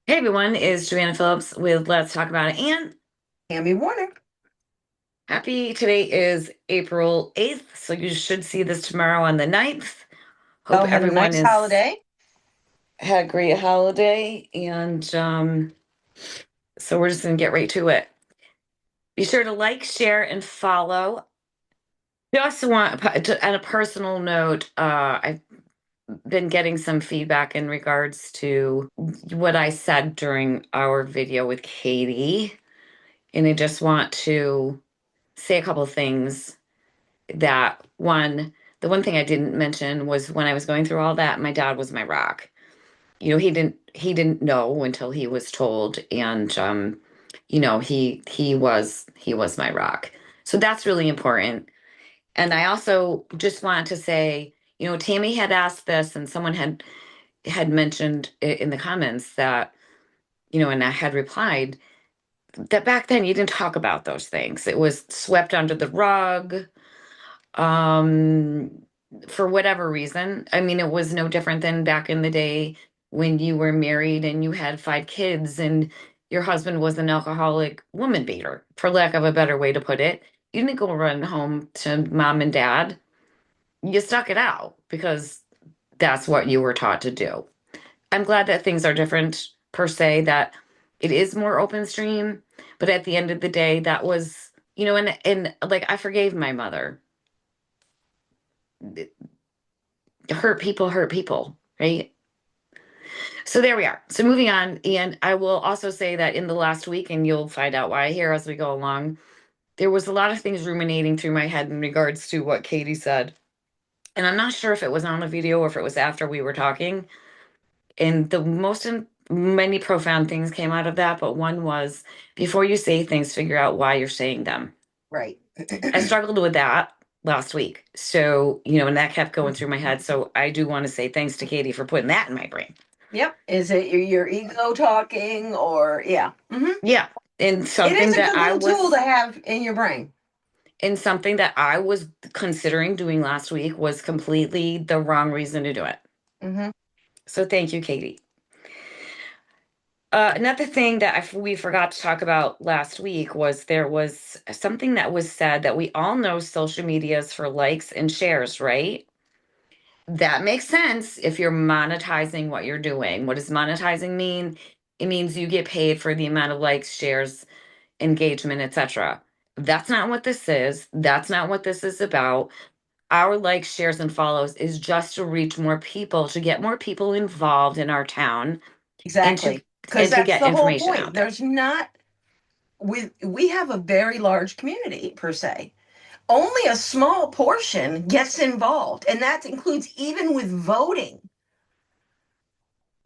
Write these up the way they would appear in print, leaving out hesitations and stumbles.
Hey everyone, it's Joanna Phillips with Let's Talk About It. And Tammy Warner. today is April 8th, so you should see this tomorrow on the 9th. Hope Oh, had a everyone nice is holiday. had a great holiday, and so we're just gonna get right to it. Be sure to like, share, and follow. I also want, on a personal note, I've been getting some feedback in regards to what I said during our video with Katie, and I just want to say a couple of things. That one, the one thing I didn't mention was when I was going through all that, my dad was my rock. He didn't know until he was told, and he was my rock. So that's really important. And I also just want to say, Tammy had asked this, and someone had mentioned it in the comments that, and I had replied that back then you didn't talk about those things. It was swept under the rug. Um, for whatever reason. I mean, it was no different than back in the day when you were married and you had 5 kids and your husband was an alcoholic woman beater, for lack of a better way to put it. You didn't go run home to mom and dad. You stuck it out because that's what you were taught to do. I'm glad that things are different per se, that it is more open stream, but at the end of the day, that was, and like I forgave my mother. Hurt people, right? So there we are. So moving on, and I will also say that in the last week, and you'll find out why here as we go along, there was a lot of things ruminating through my head in regards to what Katie said. And I'm not sure if it was on the video or if it was after we were talking. And many profound things came out of that, but one was before you say things, figure out why you're saying them. Right. I struggled with that last week. So, and that kept going through my head. So I do want to say thanks to Katie for putting that in my brain. Yep. Is it your ego talking or yeah? Yeah. And It is something a that good I little tool to was have in your brain. and something that I was considering doing last week was completely the wrong reason to do it. Hmm. So thank you, Katie. Another thing that we forgot to talk about last week was there was something that was said that we all know social media is for likes and shares, right? That makes sense if you're monetizing what you're doing. What does monetizing mean? It means you get paid for the amount of likes, shares, engagement, etc. That's not what this is. That's not what this is about. Our likes, shares, and follows is just to reach more people, to get more people involved in our town, and to Exactly. Because and to that's get the whole information point. out there. There's not we have a very large community per se. Only a small portion gets involved, and that includes even with voting.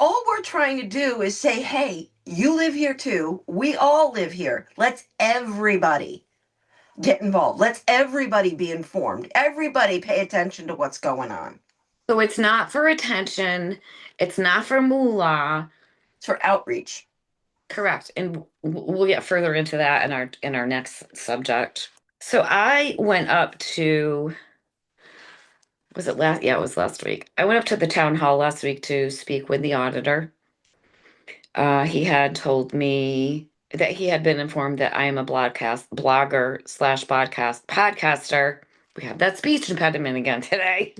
All we're trying to do is say, hey, you live here too. We all live here. Let's everybody get involved. Let's everybody be informed. Everybody pay attention to what's going on. So it's not for attention. It's not for moolah. It's for outreach. Correct. And we'll get further into that in our next subject. So I went up to, was it last? Yeah, it was last week. I went up to the town hall last week to speak with the auditor. He had told me that he had been informed that I am a blogger slash podcaster. We have that speech impediment again today.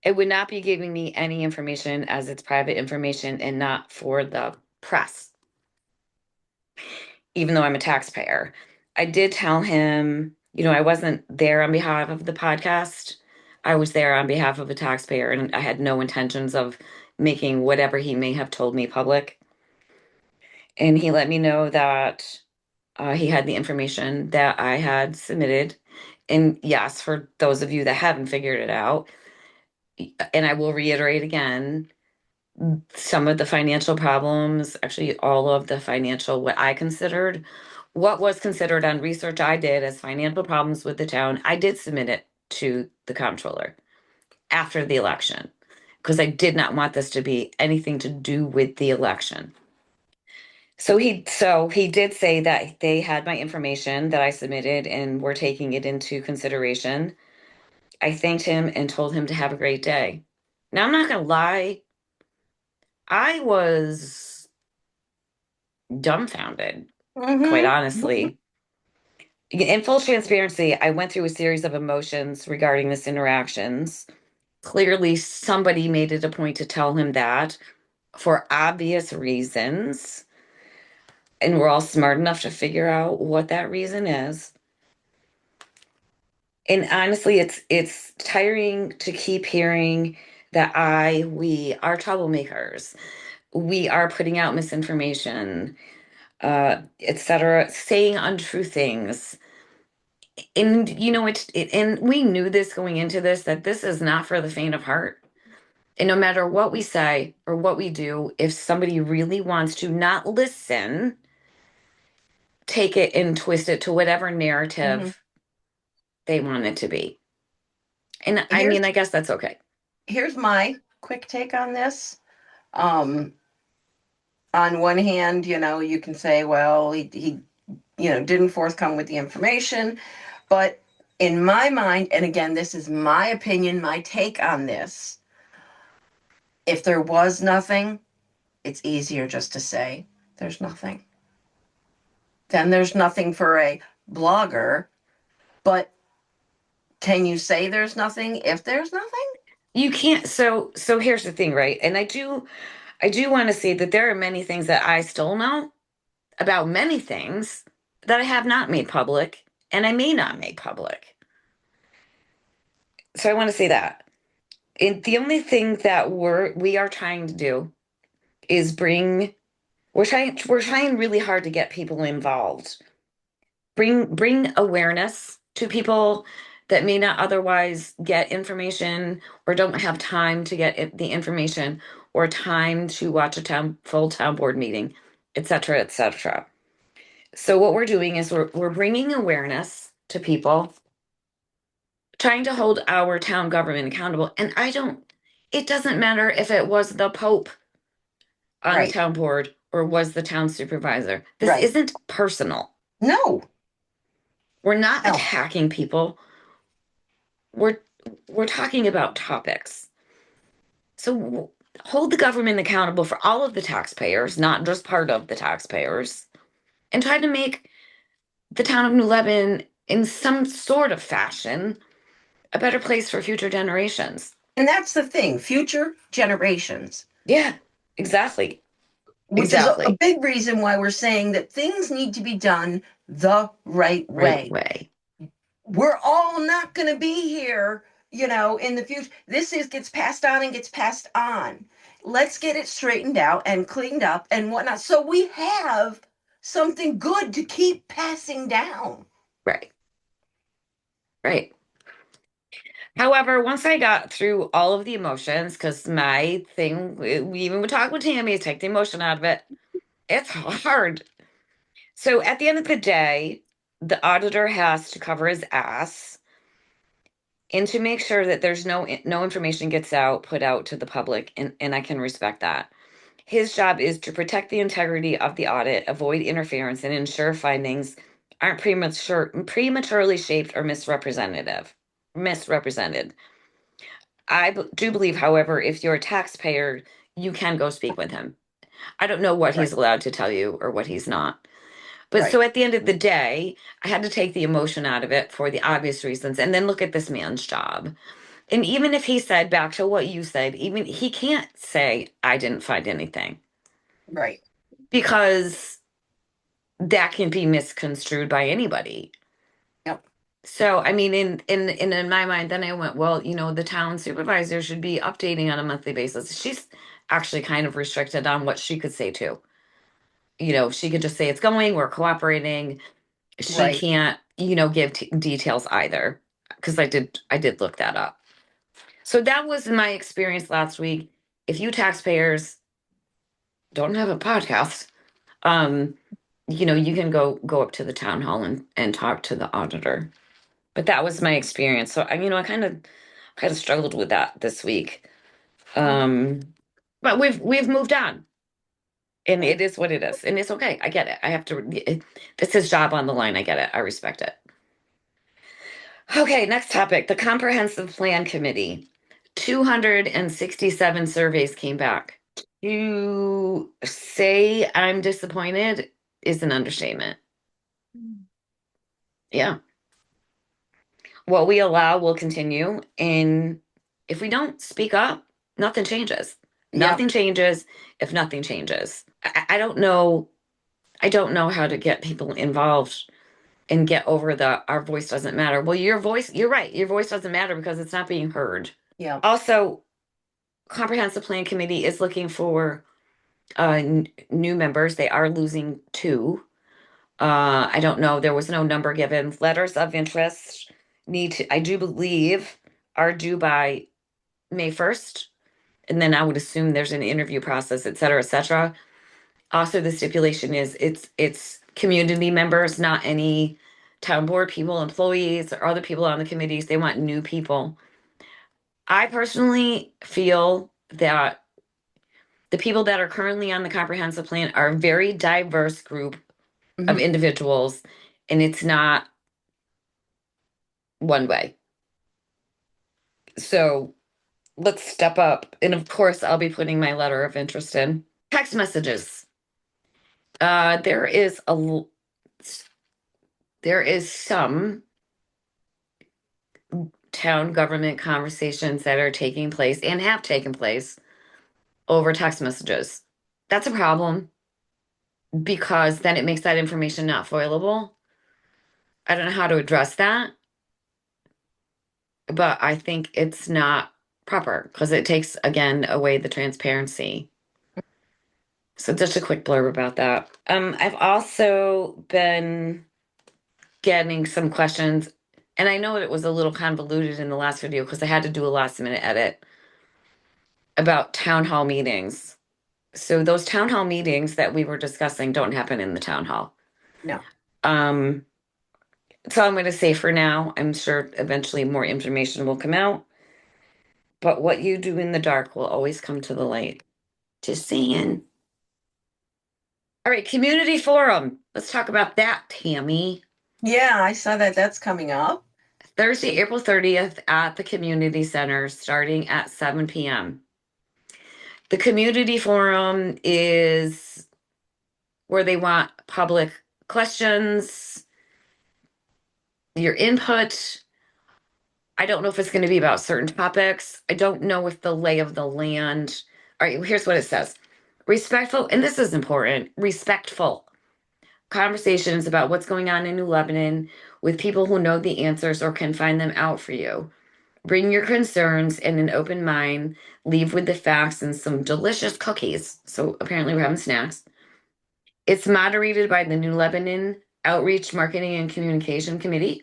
It would not be giving me any information as it's private information and not for the press, even though I'm a taxpayer. I did tell him, I wasn't there on behalf of the podcast. I was there on behalf of a taxpayer, and I had no intentions of making whatever he may have told me public. And he let me know that he had the information that I had submitted. And yes, for those of you that haven't figured it out, and I will reiterate again, some of the financial problems, actually all of the financial, what was considered on research I did as financial problems with the town, I did submit it to the comptroller after the election because I did not want this to be anything to do with the election. So he did say that they had my information that I submitted and were taking it into consideration. I thanked him and told him to have a great day. Now, I'm not going to lie, I was dumbfounded, quite Mm-hmm. honestly. In full transparency, I went through a series of emotions regarding this interactions. Clearly, somebody made it a point to tell him that for obvious reasons. And we're all smart enough to figure out what that reason is. And honestly, it's tiring to keep hearing that we are troublemakers. We are putting out misinformation, etc., saying untrue things. And and we knew this going into this, that this is not for the faint of heart. And no matter what we say or what we do, if somebody really wants to not listen, take it and twist it to whatever Mm-hmm. narrative they want it to be. And I Here's mean, I guess that's okay. here's my quick take on this. Um, on one hand, you can say, well, he didn't forthcome with the information, but in my mind, and again, this is my opinion, my take on this, if there was nothing, it's easier just to say there's nothing. Then there's nothing for a blogger, but can you say there's nothing if there's nothing? You can't, so here's the thing, right? And I do want to say that there are many things that I still know about many things that I have not made public and I may not make public. So I want to say that. And the only thing that we are trying to do is we're trying really hard to get people involved. Bring awareness to people that may not otherwise get information or don't have time to get the information or time to watch a full town board meeting, et cetera, et cetera. So what we're doing is we're bringing awareness to people, trying to hold our town government accountable. And it doesn't matter if it was the Pope on the Right, town board or was the town supervisor. This right. isn't personal. No, We're not no. attacking people. We're we're talking about topics. So hold the government accountable for all of the taxpayers, not just part of the taxpayers, and try to make the town of New Lebanon in some sort of fashion a better place for future generations. And that's the thing, future generations, Yeah, exactly. which is a Exactly. big reason why we're saying that things need to be done the right Right way. way. We're all not going to be here, in the future. This is gets passed on and gets passed on. Let's get it straightened out and cleaned up and whatnot, so we have something good to keep passing down. Right. Right. However, once I got through all of the emotions, because my thing, we even would talk with Tammy, take the emotion out of it. It's hard. So at the end of the day, the auditor has to cover his ass and to make sure that there's no information gets put out to the public, and I can respect that. His job is to protect the integrity of the audit, avoid interference, and ensure findings aren't prematurely shaped or misrepresented. Do believe, however, if you're a taxpayer, you can go speak with him. I don't know what Right, he's allowed to tell you or what he's not. But right, so at the end of the day, I had to take the emotion out of it for the obvious reasons and then look at this man's job. And even if he said, back to what you said, even he can't say, I didn't find anything, right. because that can be misconstrued by anybody. Yep. So, I mean, in my mind, then I went, well, the town supervisor should be updating on a monthly basis. She's actually kind of restricted on what she could say too. She could just say it's going, we're cooperating. She Right. can't, give details either, because I did look that up. So that was my experience last week. If you taxpayers don't have a podcast, um, you can go up to the town hall and talk to the auditor. But that was my experience. So I kind of struggled with that this week. Mhm. Um, but we've moved on, and Right. it is what it is, and it's okay. I get it. I have to. It's his job on the line. I get it. I respect it. Okay, next topic: the Comprehensive Plan Committee. 267 surveys came back. To say I'm disappointed is an understatement. Yeah. What we allow will continue. And if we don't speak up, nothing changes. Yep. Nothing changes if nothing changes. I don't know. I don't know how to get people involved and get over the our voice doesn't matter. Well, your voice, you're right. Your voice doesn't matter because it's not being heard. Yep. Also, Comprehensive Plan Committee is looking for new members. They are losing two. I don't know. There was no number given. Letters of interest I do believe, are due by May 1st. And then I would assume there's an interview process, et cetera, et cetera. Also, the stipulation is it's community members, not any town board people, employees, or other people on the committees. They want new people. I personally feel that the people that are currently on the comprehensive plan are a very diverse group of Hmm. individuals, and it's not one way. So let's step up. And of course, I'll be putting my letter of interest in. Text messages. There is some town government conversations that are taking place and have taken place over text messages. That's a problem because then it makes that information not foilable. I don't know how to address that, but I think it's not proper because it takes, again, away the transparency. So just a quick blurb about that. I've also been getting some questions, and I know it was a little convoluted in the last video because I had to do a last minute edit about town hall meetings. So those town hall meetings that we were discussing don't happen in the town hall. No. Um, so I'm going to say for now, I'm sure eventually more information will come out, but what you do in the dark will always come to the light. Just saying. All right, community forum. Let's talk about that, Tammy. Yeah, I saw that that's coming up. Thursday, April 30th at the community center starting at 7 p.m. The community forum is where they want public questions, your input. I don't know if it's going to be about certain topics. I don't know if the lay of the land. All right, here's what it says. Respectful, and this is important, respectful conversations about what's going on in New Lebanon with people who know the answers or can find them out for you. Bring your concerns and an open mind. Leave with the facts and some delicious cookies. So apparently we're having snacks. It's moderated by the New Lebanon Outreach, Marketing, and Communication Committee.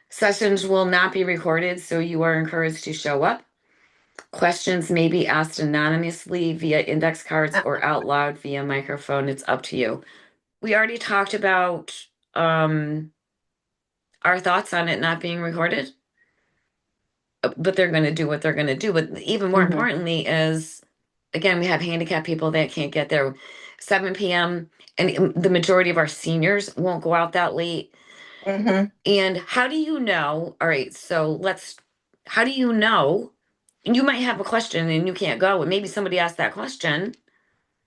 Sessions will not be recorded, so you are encouraged to show up. Questions may be asked anonymously via index cards or out loud via microphone. It's up to you. We already talked about our thoughts on it not being recorded, but they're going to do what they're going to do. But even more Hmm. importantly is, again, we have handicapped people that can't get there 7 p.m. and the majority of our seniors won't go out that late. Hmm. And how do you know? All right, so how do you know? You might have a question and you can't go, and maybe somebody asked that question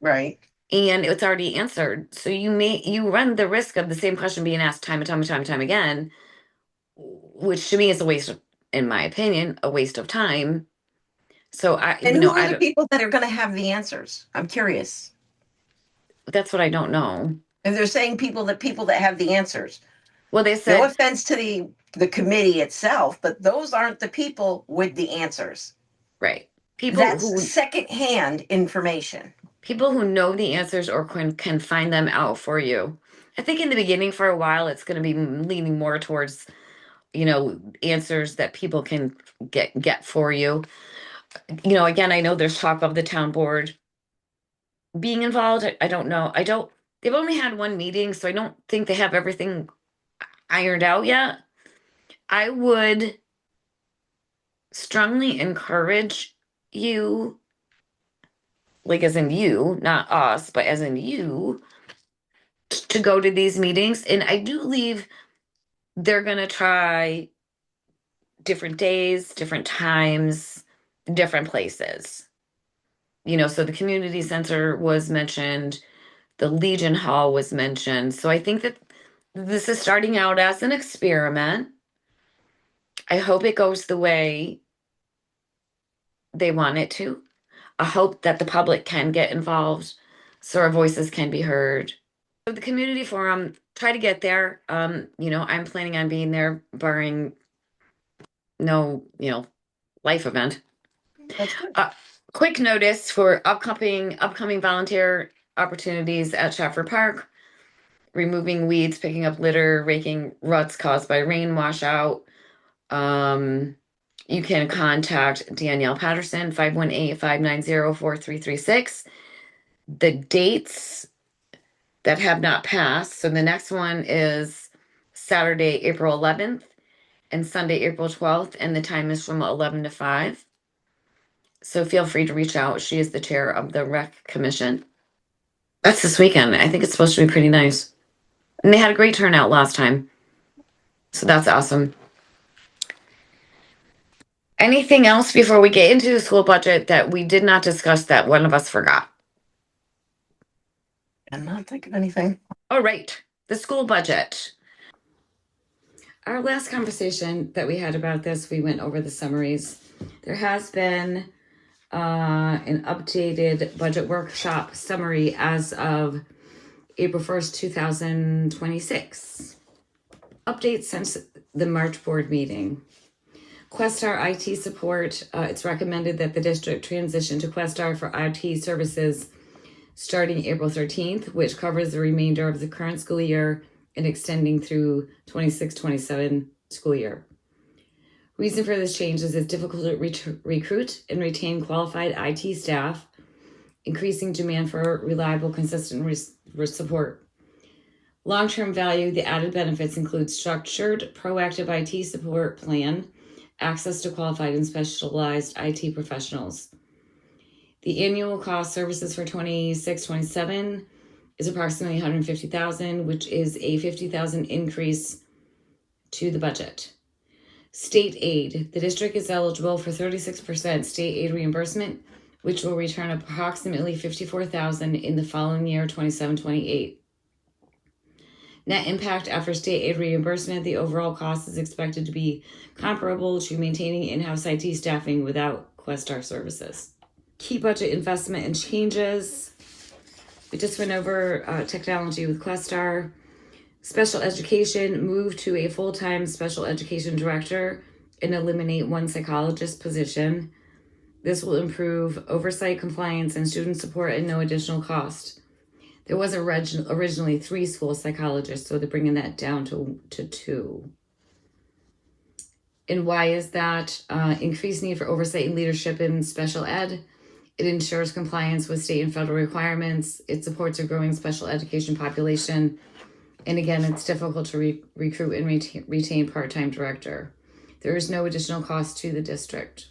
Right. and it's already answered. So you run the risk of the same question being asked time and time and time and time again, which to me is a waste of, in my opinion, a waste of time. So And who are I the don't, people that are going to have the answers? I'm curious. that's what I don't know. If they're saying people that have the answers. Well, they No said, offense to the committee itself, but those aren't the people with the answers. right. That's secondhand information. People who know the answers or can find them out for you. I think in the beginning for a while it's going to be leaning more towards, answers that people can get for you. Again, I know there's talk of the town board being involved. I don't know. They've only had one meeting, so I don't think they have everything ironed out yet. I would strongly encourage you, like as in you, not us, but as in you, to go to these meetings. And I do believe they're going to try different days, different times, different places. So the community center was mentioned, the Legion Hall was mentioned. So I think that this is starting out as an experiment. I hope it goes the way they want it to. I hope that the public can get involved so our voices can be heard. So the community forum, try to get there. I'm planning on being there, barring no, life event. That's good. Quick notice for upcoming volunteer opportunities at Shafford Park: removing weeds, picking up litter, raking ruts caused by rain washout. You can contact Danielle Patterson, 518-590-4336. The dates that have not passed. So the next one is Saturday, April 11th and Sunday, April 12th, and the time is from 11 to 5. So feel free to reach out. She is the chair of the Rec Commission. That's this weekend. I think it's supposed to be pretty nice. And they had a great turnout last time. So that's awesome. Anything else before we get into the school budget that we did not discuss that one of us forgot? I'm not thinking of anything. All right, the school budget. Our last conversation that we had about this, we went over the summaries. There has been an updated budget workshop summary as of April 1st, 2026. Updates since the March board meeting. Questar IT support. It's recommended that the district transition to Questar for IT services starting April 13th, which covers the remainder of the current school year and extending through 26-27 school year. Reason for this change is it's difficult to recruit and retain qualified IT staff, increasing demand for reliable, consistent support. Long-term value, the added benefits include structured, proactive IT support plan, access to qualified and specialized IT professionals. The annual cost services for 26-27 is approximately $150,000, which is a $50,000 increase to the budget. State aid. The district is eligible for 36% state aid reimbursement, which will return approximately $54,000 in the following year, 27-28. Net impact after state aid reimbursement, the overall cost is expected to be comparable to maintaining in-house IT staffing without Questar services. Key budget investment and changes. We just went over technology with Questar. Special education, move to a full-time special education director and eliminate one psychologist position. This will improve oversight, compliance, and student support at no additional cost. There was originally 3 school psychologists, so they're bringing that down to 2. And why is that? Increased need for oversight and leadership in special ed. It ensures compliance with state and federal requirements. It supports a growing special education population. And again, it's difficult to recruit and retain part-time director. There is no additional cost to the district.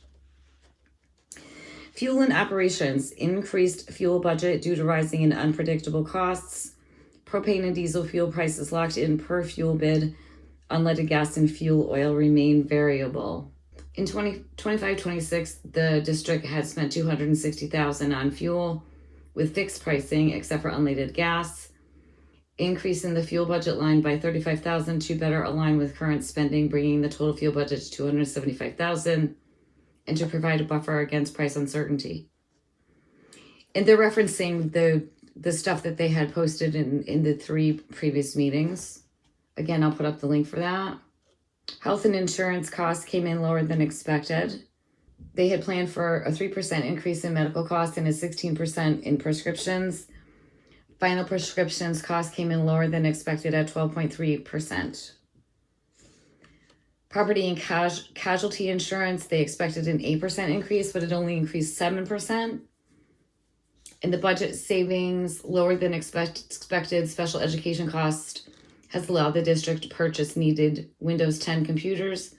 Fuel and operations. Increased fuel budget due to rising and unpredictable costs. Propane and diesel fuel prices locked in per fuel bid. Unleaded gas and fuel oil remain variable. In 2025-26, the district had spent $260,000 on fuel with fixed pricing, except for unleaded gas. Increase in the fuel budget line by $35,000 to better align with current spending, bringing the total fuel budget to $275,000, and to provide a buffer against price uncertainty. And they're referencing the stuff that they had posted in the 3 previous meetings. Again, I'll put up the link for that. Health and insurance costs came in lower than expected. They had planned for a 3% increase in medical costs and a 16% in prescriptions. Final prescriptions costs came in lower than expected at 12.3%. Property and casualty insurance, they expected an 8% increase, but it only increased 7%. And the budget savings, lower than expected special education cost, has allowed the district to purchase needed Windows 10 computers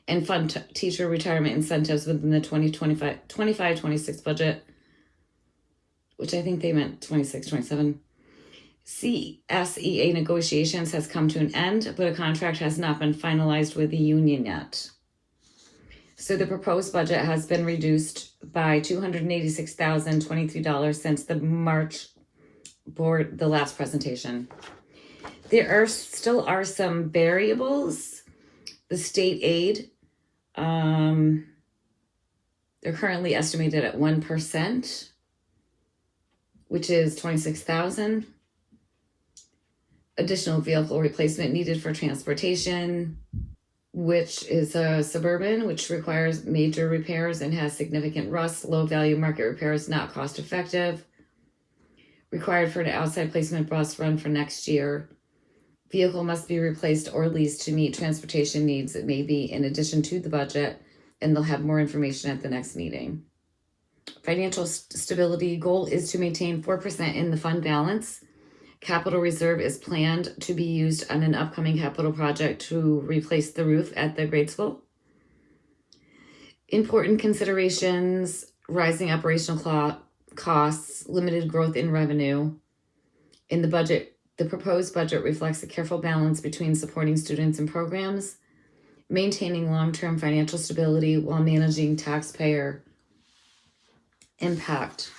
and fund teacher retirement incentives within the 2025-26 budget, which I think they meant 26-27. CSEA negotiations has come to an end, but a contract has not been finalized with the union yet. So the proposed budget has been reduced by $286,023 since the March board, the last presentation. There are still are some variables. The state aid, they're currently estimated at 1%, which is 26,000. Additional vehicle replacement needed for transportation, which is a Suburban, which requires major repairs and has significant rust. Low value market repairs not cost effective. Required for an outside placement bus run for next year. Vehicle must be replaced or leased to meet transportation needs. It may be in addition to the budget, and they'll have more information at the next meeting. Financial stability goal is to maintain 4% in the fund balance. Capital reserve is planned to be used on an upcoming capital project to replace the roof at the grade school. Important considerations: rising operational costs, limited growth in revenue. In the budget, the proposed budget reflects a careful balance between supporting students and programs, maintaining long-term financial stability while managing taxpayer impact.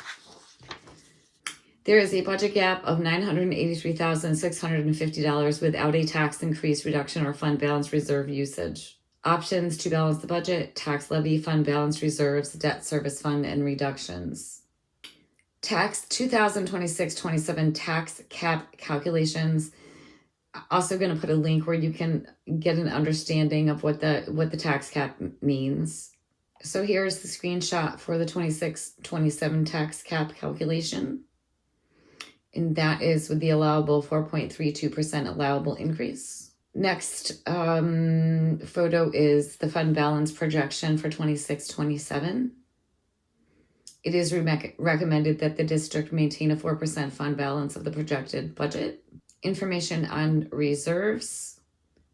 There is a budget gap of $983,650 without a tax increase, reduction, or fund balance reserve usage. Options to balance the budget: tax levy, fund balance reserves, debt service fund, and reductions. Tax 2026-27 tax cap calculations. Also going to put a link where you can get an understanding of what the tax cap means. So here's the screenshot for the 26-27 tax cap calculation. And that is with the allowable 4.32% allowable increase. Next photo is the fund balance projection for 26-27. It is recommended that the district maintain a 4% fund balance of the projected budget. Information on reserves,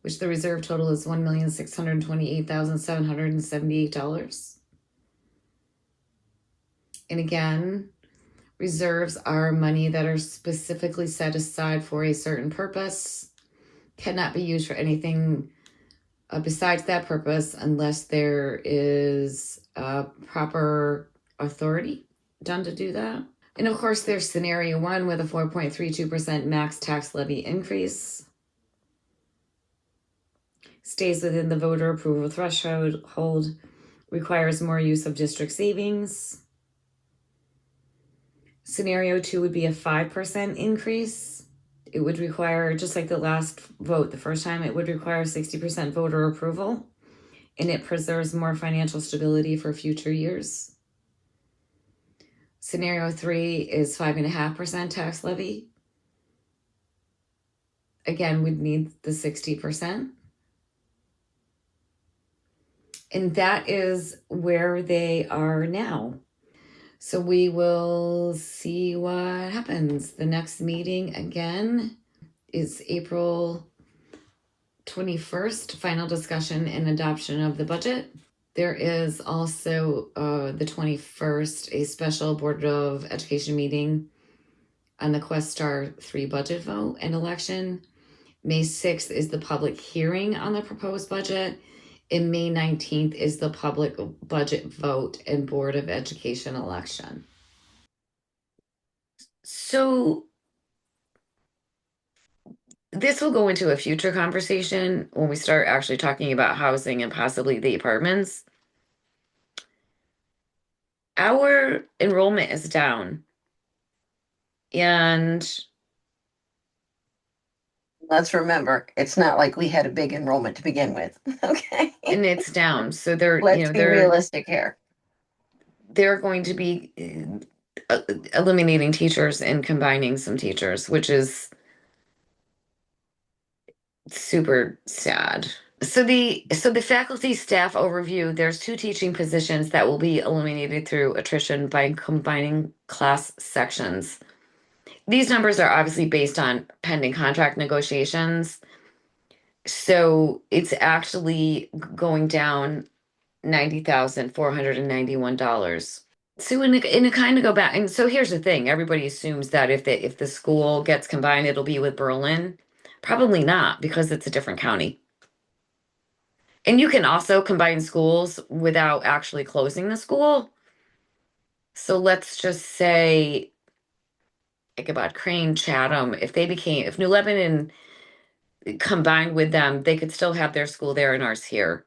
which the reserve total is $1,628,778. And again, reserves are money that are specifically set aside for a certain purpose, cannot be used for anything besides that purpose unless there is a proper authority done to do that. And of course, there's scenario 1 with a 4.32% max tax levy increase. Stays within the voter approval threshold, requires more use of district savings. Scenario 2 would be a 5% increase. It would require, just like the last vote, the first time, it would require 60% voter approval, and it preserves more financial stability for future years. Scenario 3 is 5.5% tax levy. Again, we'd need the 60%. And that is where they are now. So we will see what happens. The next meeting again is April 21st, final discussion and adoption of the budget. There is also the 21st, a special Board of Education meeting on the Questar 3 budget vote and election. May 6th is the public hearing on the proposed budget. And May 19th is the public budget vote and Board of Education election. So this will go into a future conversation when we start actually talking about housing and possibly the apartments. Our enrollment is down. And Let's remember, it's not like we had a big enrollment to begin with. Okay. and it's down. So they're, Let's be realistic here. They're going to be eliminating teachers and combining some teachers, which is super sad. So the faculty staff overview, there's 2 teaching positions that will be eliminated through attrition by combining class sections. These numbers are obviously based on pending contract negotiations. So it's actually going down $90,491. So in a kind of go back, and so here's the thing: everybody assumes that if the school gets combined, it'll be with Berlin. Probably not, because it's a different county. And you can also combine schools without actually closing the school. So let's just say, like about Crane, Chatham, if New Lebanon combined with them, they could still have their school there and ours here.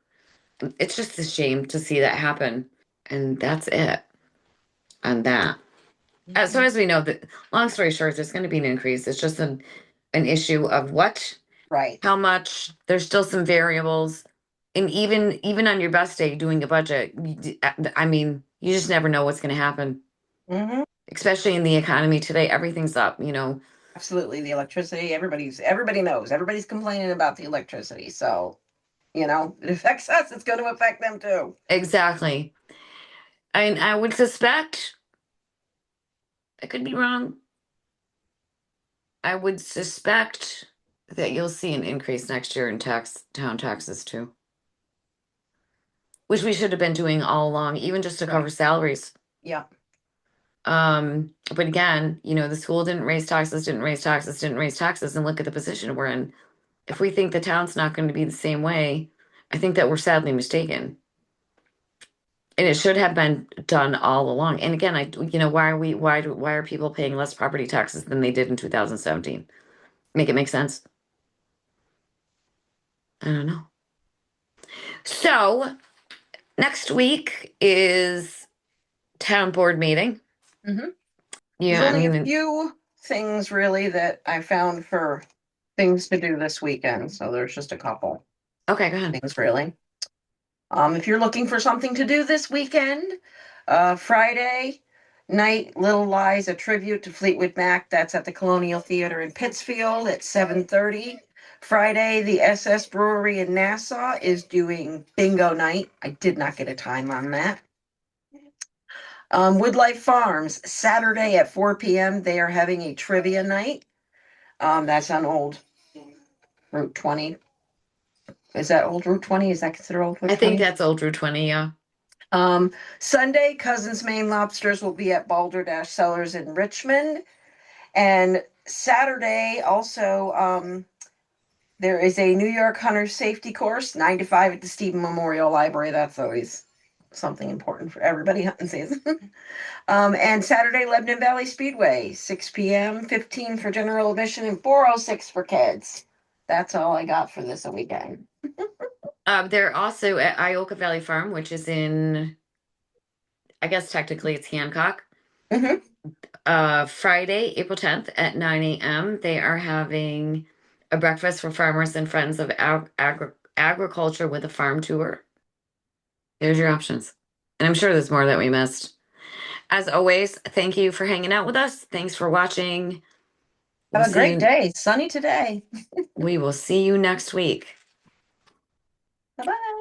It's just a shame to see that happen. And that's it on that. So Mhm. as we know, that long story short, there's going to be an increase. It's just an issue of what, Right. how much. There's still some variables, and even on your best day doing a budget, I mean, you just never know what's going to happen. Hmm. Especially in the economy today, everything's up. Absolutely. The electricity, everybody knows. Everybody's complaining about the electricity. So, it affects us. It's going to affect them too. Exactly. And I would suspect, I could be wrong. I would suspect that you'll see an increase next year in town taxes too, which we should have been doing all along, even just to cover Right. salaries. Yeah. But again, the school didn't raise taxes, didn't raise taxes, didn't raise taxes, and look at the position we're in. If we think the town's not going to be the same way, I think that we're sadly mistaken. And it should have been done all along. And again, why are people paying less property taxes than they did in 2017? Make it make sense? I don't know. So next week is town board meeting. Hmm. There's Yeah, I only a mean, few things really that I found for things to do this weekend. So there's just a couple okay, go ahead. things really. If you're looking for something to do this weekend, Friday night, Little Lies, a tribute to Fleetwood Mac. That's at the Colonial Theater in Pittsfield at 7:30. Friday, the SS Brewery in Nassau is doing bingo night. I did not get a time on that. Woodlife Farms, Saturday at 4 p.m. They are having a trivia night. That's on Old Route 20. Is that Old Route 20? Is that considered Old I Route think 20? that's Old Route 20, yeah. Sunday, Cousins Maine Lobsters will be at Balderdash Cellars in Richmond. And Saturday, also, there is a New York Hunter Safety Course, 9 to 5 at the Stephen Memorial Library. That's always something important for everybody hunting season. And Saturday, Lebanon Valley Speedway, 6 p.m., 15 for general admission, and 406 for kids. That's all I got for this weekend. They're also at Ioka Valley Farm, which is in, I guess technically it's Hancock. Hmm. Friday, April 10th at 9 a.m. They are having a breakfast for farmers and friends of agriculture with a farm tour. There's your options. And I'm sure there's more that we missed. As always, thank you for hanging out with us. Thanks for watching. We'll Have a see great you. day. Sunny today. We will see you next week. Bye bye.